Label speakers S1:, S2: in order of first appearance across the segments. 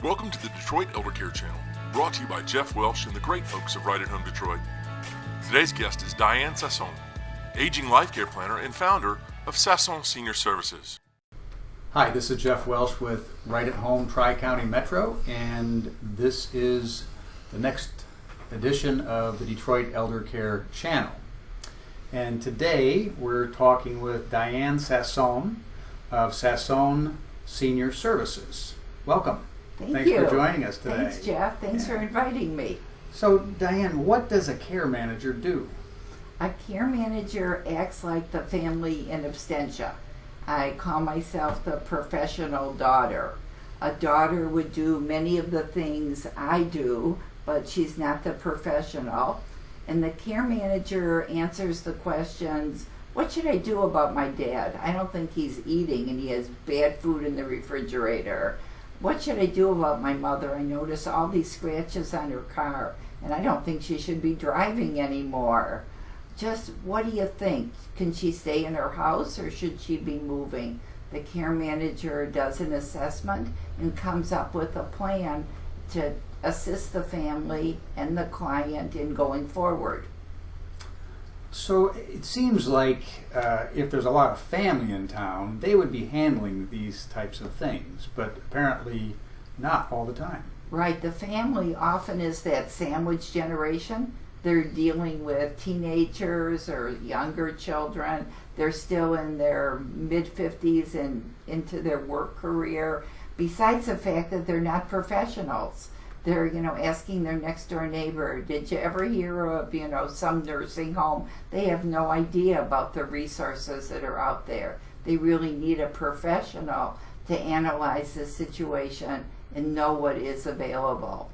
S1: Welcome to the Detroit Eldercare channel, brought to you by Jeff Welsh and the great folks of Right at Home Detroit. Today's guest is Diane Sasson, aging life care planner and founder of Sasson Senior Services.
S2: Hi, this is Jeff Welsh with Right at Home Tri-County Metro, and this is the next edition of the Detroit Eldercare channel. And today we're talking with Diane Sasson of Sasson Senior Services. Welcome.
S3: Thanks
S2: for joining us today.
S3: Thanks, Jeff. Thanks for inviting me.
S2: So, Diane, what does a care manager do?
S3: A care manager acts like the family in absentia. I call myself the professional daughter. A daughter would do many of the things I do, but she's not the professional. And the care manager answers the questions, what should I do about my dad? I don't think he's eating and he has bad food in the refrigerator. What should I do about my mother? I notice all these scratches on her car and I don't think she should be driving anymore. Just what do you think? Can she stay in her house or should she be moving? The care manager does an assessment and comes up with a plan to assist the family and the client in going forward.
S2: So it seems like if there's a lot of family in town, they would be handling these types of things, but apparently not all the time.
S3: Right, the family often is that sandwich generation. They're dealing with teenagers or younger children. They're still in their mid-50s and into their work career. Besides the fact that they're not professionals. They're, asking their next door neighbor, did you ever hear of, some nursing home? They have no idea about the resources that are out there. They really need a professional to analyze the situation and know what is available.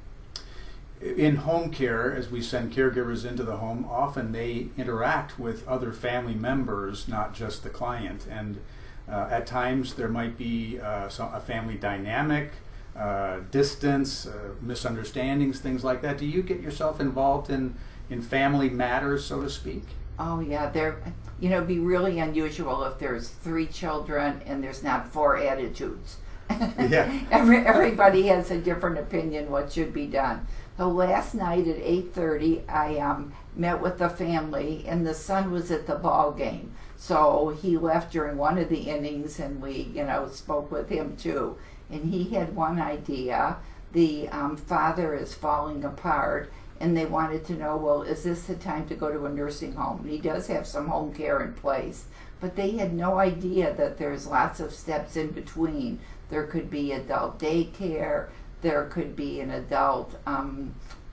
S2: In home care, as we send caregivers into the home, often they interact with other family members, not just the client. And at times there might be a family dynamic, distance, misunderstandings, things like that. Do you get yourself involved in family matters, so to speak?
S3: Oh yeah, it'd be really unusual if there's 3 children and there's not 4 attitudes.
S2: Yeah.
S3: Everybody has a different opinion what should be done. So last night at 8:30, I met with the family, and the son was at the ball game. So he left during one of the innings, and we, spoke with him too. And he had one idea. The father is falling apart, and they wanted to know, well, is this the time to go to a nursing home? And he does have some home care in place, but they had no idea that there's lots of steps in between. There could be adult daycare, there could be an adult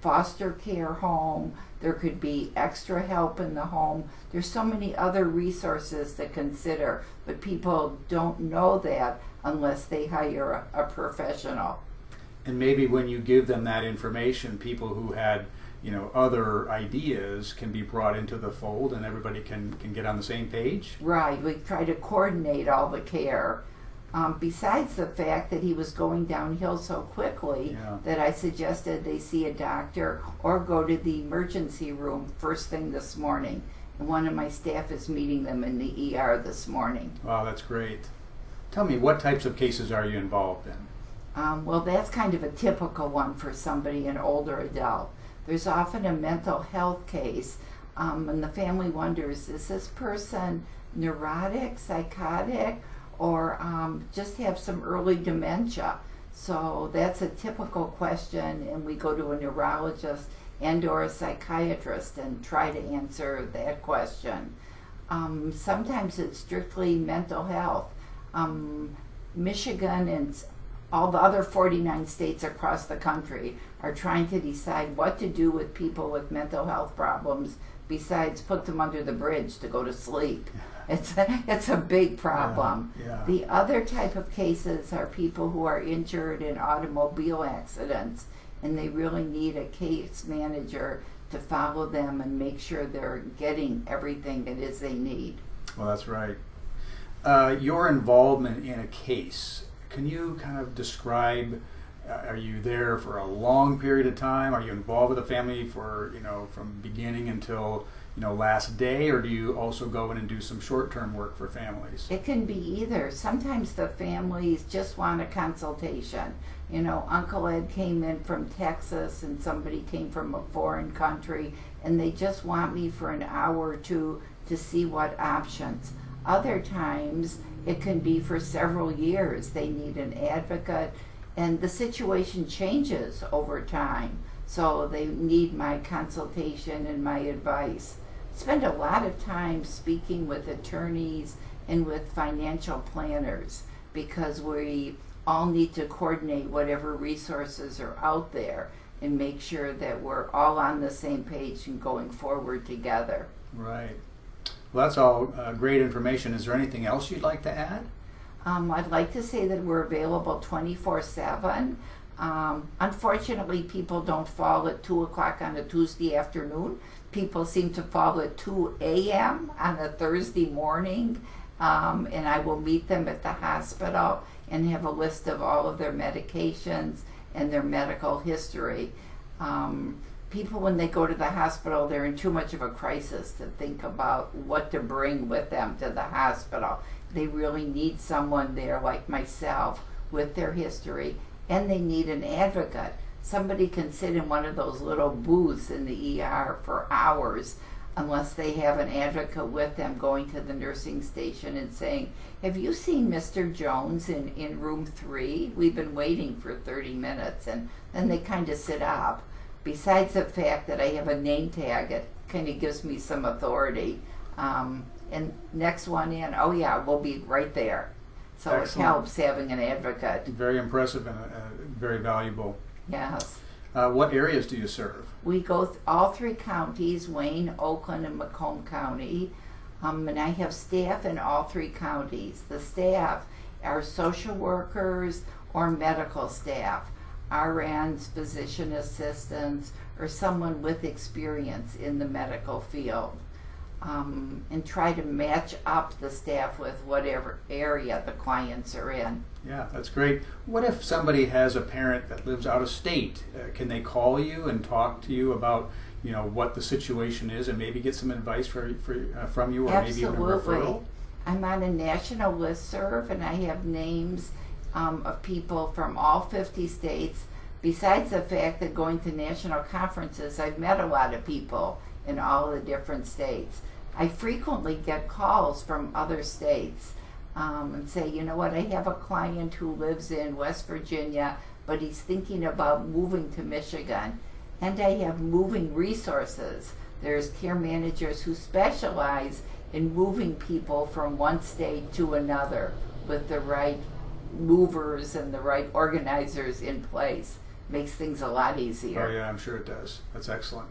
S3: foster care home, there could be extra help in the home. There's so many other resources to consider, but people don't know that unless they hire a professional.
S2: And maybe when you give them that information, people who had other ideas can be brought into the fold and everybody can get on the same page.
S3: Right, we try to coordinate all the care. Besides the fact that he was going downhill so quickly that I suggested they see a doctor or go to the emergency room first thing this morning. And one of my staff is meeting them in the ER this morning.
S2: Wow, that's great. Tell me, what types of cases are you involved in?
S3: Well, that's kind of a typical one for somebody, an older adult. There's often a mental health case, and the family wonders, is this person neurotic, psychotic, or just have some early dementia? So that's a typical question, and we go to a neurologist and or a psychiatrist and try to answer that question. Sometimes it's strictly mental health. Michigan and all the other 49 states across the country are trying to decide what to do with people with mental health problems besides put them under the bridge to go to sleep. It's a big problem.
S2: Yeah.
S3: The other type of cases are people who are injured in automobile accidents, and they really need a case manager to follow them and make sure they're getting everything that is they need.
S2: Well, that's right. Your involvement in a case, can you kind of describe, are you there for a long period of time? Are you involved with the family for, from beginning until, last day, or do you also go in and do some short-term work for families?
S3: It can be either. Sometimes the families just want a consultation. Uncle Ed came in from Texas and somebody came from a foreign country, and they just want me for an hour or two to see what options. Other times it can be for several years. They need an advocate, and the situation changes over time, so they need my consultation and my advice. Spend a lot of time speaking with attorneys and with financial planners, because we all need to coordinate whatever resources are out there and make sure that we're all on the same page and going forward together.
S2: Right. Well, that's all great information. Is there anything else you'd like to add?
S3: I'd like to say that we're available 24/7. Unfortunately, people don't fall at 2 o'clock on a Tuesday afternoon. People seem to fall at 2 a.m. on a Thursday morning, and I will meet them at the hospital and have a list of all of their medications and their medical history. People, when they go to the hospital, they're in too much of a crisis to think about what to bring with them to the hospital. They really need someone there like myself with their history, and they need an advocate. Somebody can sit in one of those little booths in the ER for hours unless they have an advocate with them going to the nursing station and saying, "Have you seen Mr. Jones in room 3? We've been waiting for 30 minutes. And then they kind of sit up. Besides the fact that I have a name tag, it kind of gives me some authority. And next one in, oh yeah, we'll be right there. So
S2: Excellent.
S3: It helps having an advocate.
S2: Very impressive and very valuable.
S3: Yes.
S2: What areas do you serve?
S3: We go all 3 counties, Wayne, Oakland, and Macomb County. And I have staff in all 3 counties. The staff are social workers or medical staff, RNs, physician assistants, or someone with experience in the medical field. And try to match up the staff with whatever area the clients are in.
S2: Yeah, that's great. What if somebody has a parent that lives out of state? Can they call you and talk to you about, what the situation is, and maybe get some advice from you, or maybe even a referral?
S3: I'm on a national listserv, and I have names of people from all 50 states. Besides the fact that going to national conferences, I've met a lot of people in all the different states. I frequently get calls from other states and say, you know what, I have a client who lives in West Virginia, but he's thinking about moving to Michigan. And I have moving resources. There's care managers who specialize in moving people from one state to another with the right movers and the right organizers in place. Makes things a lot easier.
S2: Oh yeah, I'm sure it does. That's excellent.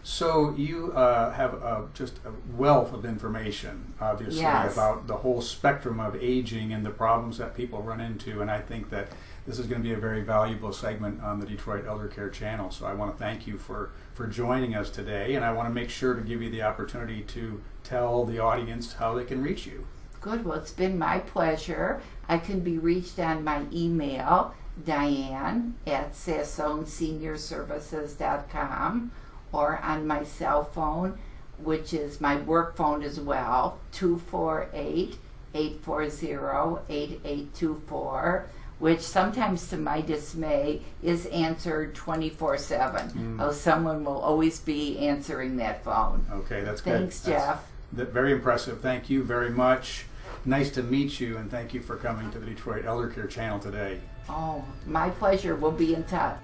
S2: So you have just a wealth of information, obviously,
S3: Yes.
S2: about the whole spectrum of aging and the problems that people run into, and I think that this is going to be a very valuable segment on the Detroit Eldercare channel. So I want to thank you for joining us today, and I want to make sure to give you the opportunity to tell the audience how they can reach you.
S3: Good. Well, it's been my pleasure. I can be reached on my email, diane@sassonseniorservices.com, or on my cell phone, which is my work phone as well, 248-840-8824, which sometimes, to my dismay, is answered 24/7. Oh, someone will always be answering that phone.
S2: Okay, that's good.
S3: Thanks, Jeff.
S2: Very impressive. Thank you very much. Nice to meet you, and thank you for coming to the Detroit Eldercare channel today.
S3: Oh, my pleasure. We'll be in touch.